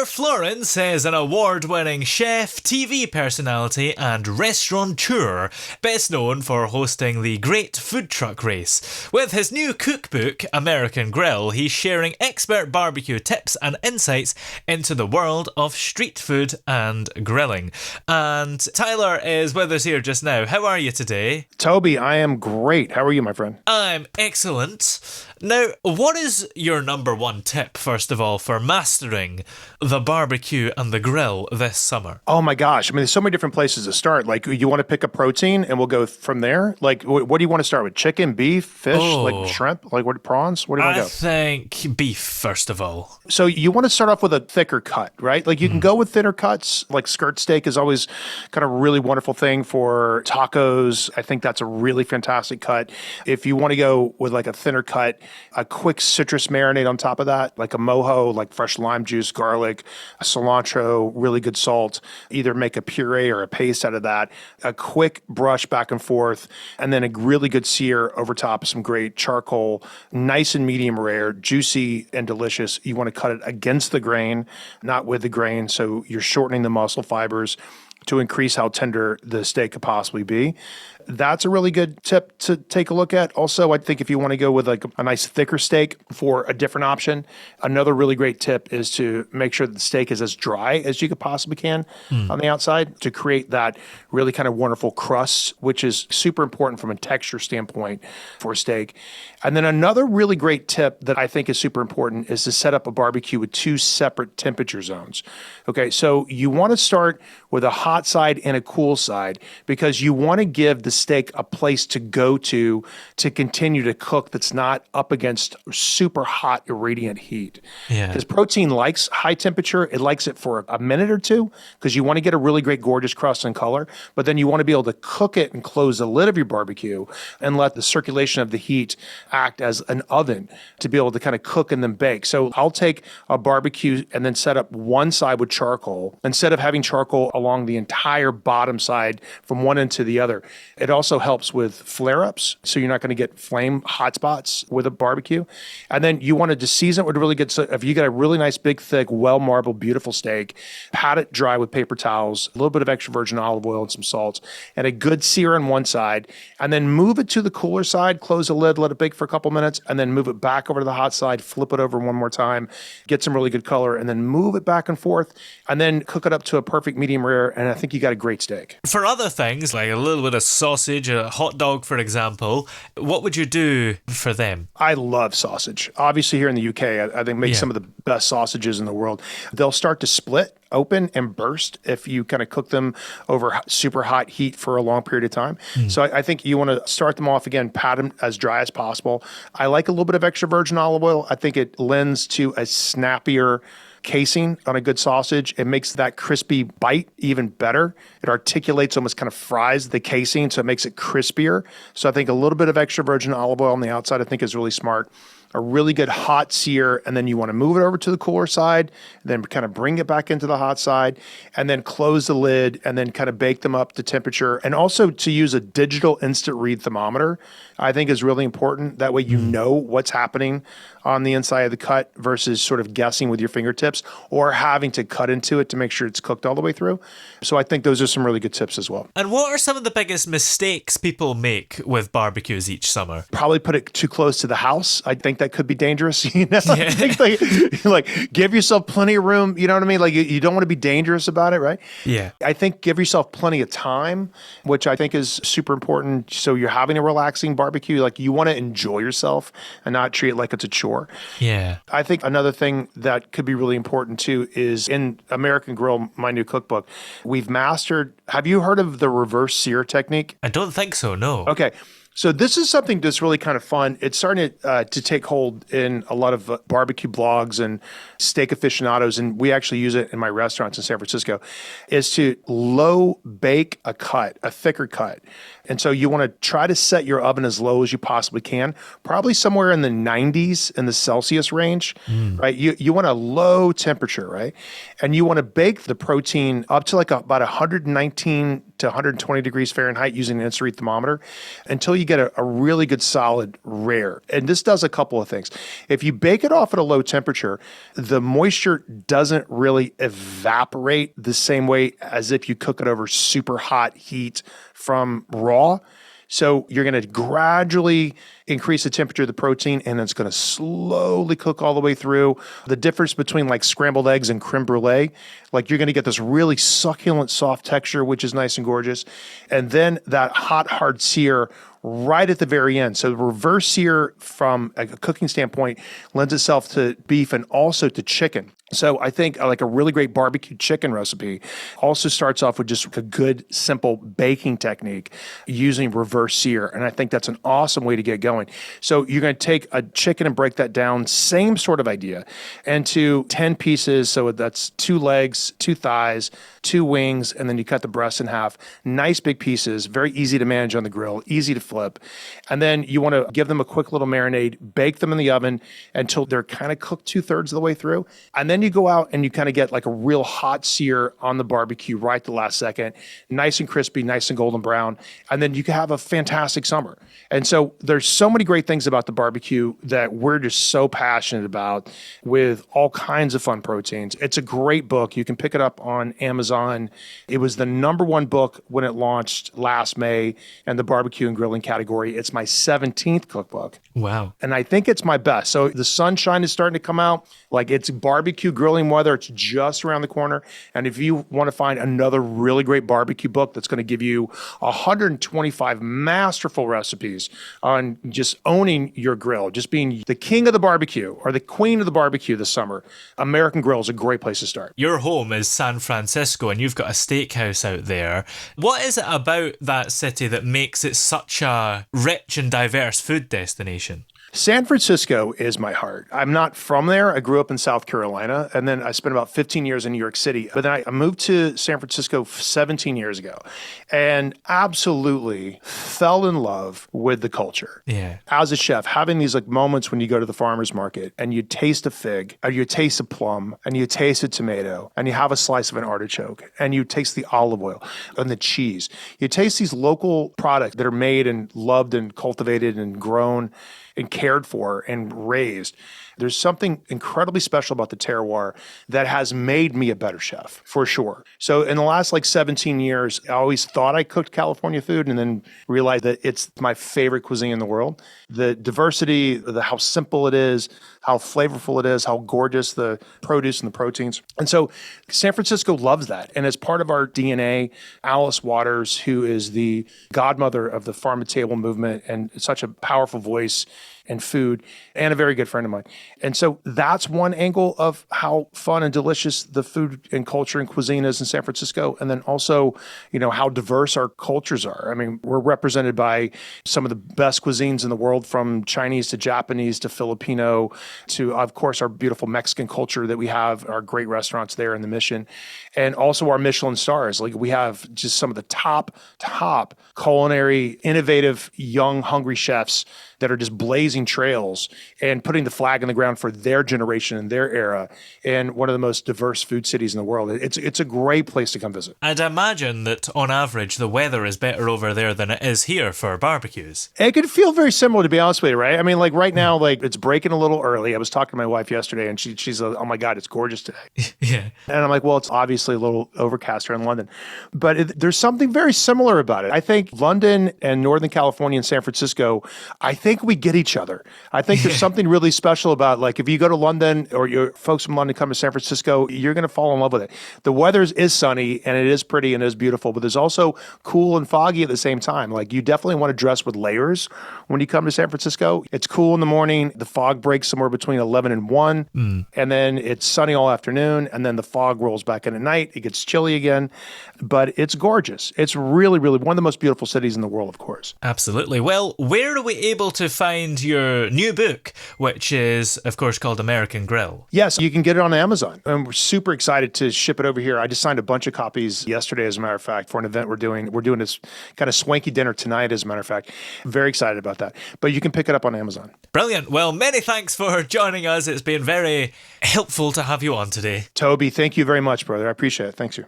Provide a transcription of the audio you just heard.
Florence is an award-winning chef, TV personality, and restaurateur, best known for hosting the Great Food Truck Race. With his new cookbook, American Grill, he's sharing expert barbecue tips and insights into the world of street food and grilling. And Tyler is with us here just now. How are you today? Toby, I am great. How are you, my friend? I'm excellent. Now, what is your number one tip, first of all, for mastering the barbecue and the grill this summer? Oh my gosh. I mean, there's so many different places to start. Like, you want to pick a protein and we'll go from there? Like, what do you want to start with? Chicken, beef, fish, like shrimp, like what, prawns? Where do you want to go? I think beef, first of all. So you want to start off with a thicker cut, right? Like you can go with thinner cuts, like skirt steak is always kind of a really wonderful thing for tacos. I think that's a really fantastic cut. If you want to go with like a thinner cut, a quick citrus marinade on top of that, like a mojo, like fresh lime juice, garlic, cilantro, really good salt, either make a puree or a paste out of that, a quick brush back and forth, and then a really good sear over top of some great charcoal, nice and medium rare, juicy and delicious. You want to cut it against the grain, not with the grain, so you're shortening the muscle fibers to increase how tender the steak could possibly be. That's a really good tip to take a look at. Also, I think if you want to go with like a nice thicker steak for a different option, another really great tip is to make sure that the steak is as dry as you could possibly can on the outside to create that really kind of wonderful crust, which is super important from a texture standpoint for a steak. And then another really great tip that I think is super important is to set up a barbecue with two separate temperature zones. Okay, so you want to start with a hot side and a cool side because you want to give the steak a place to go to continue to cook that's not up against super hot irradiant heat. Yeah. Because protein likes high temperature. It likes it for a minute or two because you want to get a really great gorgeous crust and color, but then you want to be able to cook it and close the lid of your barbecue and let the circulation of the heat act as an oven to be able to kind of cook and then bake. So I'll take a barbecue and then set up one side with charcoal instead of having charcoal along the entire bottom side from one end to the other. It also helps with flare-ups, so you're not going to get flame hotspots with a barbecue. And then you want to just season it with really good, so if you get a really nice, big, thick, well-marbled, beautiful steak, pat it dry with paper towels, a little bit of extra virgin olive oil and some salt, and a good sear on one side, and then move it to the cooler side, close the lid, let it bake for a couple minutes, and then move it back over to the hot side, flip it over one more time, get some really good color, and then move it back and forth, and then cook it up to a perfect medium rare, and I think you got a great steak. For other things, like a little bit of sausage, a hot dog, for example, what would you do for them? I love sausage. Obviously, here in the UK, I think make some of the best sausages in the world. They'll start to split open and burst if you kind of cook them over super hot heat for a long period of time. So I think you want to start them off again, pat them as dry as possible. I like a little bit of extra virgin olive oil. I think it lends to a snappier casing on a good sausage. It makes that crispy bite even better. It articulates, almost kind of fries the casing, so it makes it crispier. So I think a little bit of extra virgin olive oil on the outside I think is really smart. A really good hot sear, and then you want to move it over to the cooler side, then kind of bring it back into the hot side, and then close the lid, and then kind of bake them up to temperature. And also to use a digital instant read thermometer, I think is really important. That way you know what's happening on the inside of the cut versus sort of guessing with your fingertips or having to cut into it to make sure it's cooked all the way through. So I think those are some really good tips as well. And what are some of the biggest mistakes people make with barbecues each summer? Probably put it too close to the house. I think that could be dangerous. I think like give yourself plenty of room. You know what I mean? Like you don't want to be dangerous about it, right? Yeah. I think give yourself plenty of time, which I think is super important. So you're having a relaxing barbecue. Like you want to enjoy yourself and not treat it like it's a chore. Yeah. I think another thing that could be really important too is in American Grill, my new cookbook, we've mastered. Have you heard of the reverse sear technique? I don't think so, no. Okay. So this is something that's really kind of fun. It's starting to take hold in a lot of barbecue blogs and steak aficionados, and we actually use it in my restaurants in San Francisco, is to low bake a cut, a thicker cut. And so you want to try to set your oven as low as you possibly can, probably somewhere in the 90s in the Celsius range, right? You want a low temperature, right? And you want to bake the protein up to like about 119 to 120 degrees Fahrenheit using an infrared thermometer until you get a really good solid rare. And this does a couple of things. If you bake it off at a low temperature, the moisture doesn't really evaporate the same way as if you cook it over super hot heat from raw. So you're going to gradually increase the temperature of the protein, and it's going to slowly cook all the way through. The difference between like scrambled eggs and creme brulee, like you're going to get this really succulent, soft texture, which is nice and gorgeous. And then that hot, hard sear right at the very end. So the reverse sear from a cooking standpoint lends itself to beef and also to chicken. So I think like a really great barbecue chicken recipe also starts off with just a good, simple baking technique using reverse sear. And I think that's an awesome way to get going. So you're going to take a chicken and break that down, same sort of idea, into 10 pieces. So that's 2 legs, 2 thighs, 2 wings, and then you cut the breast in half. Nice big pieces, very easy to manage on the grill, easy to flip. And then you want to give them a quick little marinade, bake them in the oven until they're kind of cooked 2/3 of the way through. And then you go out and you kind of get like a real hot sear on the barbecue right at the last second, nice and crispy, nice and golden brown. And then you can have a fantastic summer. And so there's so many great things about the barbecue that we're just so passionate about with all kinds of fun proteins. It's a great book. You can pick it up on Amazon. It was the #1 book when it launched last May in the barbecue and grilling category. It's my 17th cookbook. Wow. And I think it's my best. So the sunshine is starting to come out. Like it's barbecue grilling weather. It's just around the corner. And if you want to find another really great barbecue book that's going to give you 125 masterful recipes on just owning your grill, just being the king of the barbecue or the queen of the barbecue this summer, American Grill is a great place to start. Your home is San Francisco and you've got a steakhouse out there. What is it about that city that makes it such a rich and diverse food destination? San Francisco is my heart. I'm not from there. I grew up in South Carolina, and then I spent about 15 years in New York City. But then I moved to San Francisco 17 years ago and absolutely fell in love with the culture. Yeah. As a chef, having these like moments when you go to the farmer's market and you taste a fig, or you taste a plum, and you taste a tomato, and you have a slice of an artichoke, and you taste the olive oil and the cheese. You taste these local products that are made and loved and cultivated and grown and cared for and raised. There's something incredibly special about the terroir that has made me a better chef, for sure. So in the last like 17 years, I always thought I cooked California food and then realized that it's my favorite cuisine in the world. The diversity, how simple it is, how flavorful it is, how gorgeous the produce and the proteins. And so San Francisco loves that. And as part of our DNA, Alice Waters, who is the godmother of the farm to table movement and such a powerful voice and food, and a very good friend of mine. And so that's one angle of how fun and delicious the food and culture and cuisine is in San Francisco. And then also, you know, how diverse our cultures are. I mean, we're represented by some of the best cuisines in the world, from Chinese to Japanese to Filipino to, of course, our beautiful Mexican culture that we have, our great restaurants there in the Mission, and also our Michelin stars. Like we have just some of the top culinary, innovative, young, hungry chefs that are just blazing trails and putting the flag in the ground for their generation and their era in one of the most diverse food cities in the world. It's a great place to come visit. I'd imagine that on average the weather is better over there than it is here for barbecues. It could feel very similar, to be honest with you, right? I mean, like right now, like it's breaking a little early. I was talking to my wife yesterday and she's like, oh my God, it's gorgeous today. Yeah. And I'm like, well, it's obviously a little overcast here in London, but there's something very similar about it. I think London and Northern California and San Francisco, I think we get each other. I think there's something really special about, like, if you go to London or your folks from London come to San Francisco, you're going to fall in love with it. The weather is sunny and it is pretty and it is beautiful, but there's also cool and foggy at the same time. Like you definitely want to dress with layers when you come to San Francisco. It's cool in the morning. The fog breaks somewhere between 11 and 1. And then it's sunny all afternoon. And then the fog rolls back in at night. It gets chilly again, but it's gorgeous. It's really, really one of the most beautiful cities in the world, of course. Absolutely. Well, where are we able to find your new book, which is, of course, called American Grill? Yes, you can get it on Amazon. And we're super excited to ship it over here. I just signed a bunch of copies yesterday, as a matter of fact, for an event we're doing. We're doing this kind of swanky dinner tonight, as a matter of fact. Very excited about that. But you can pick it up on Amazon. Brilliant. Well, many thanks for joining us. It's been very helpful to have you on today. Toby, thank you very much, brother. I appreciate it. Thanks you.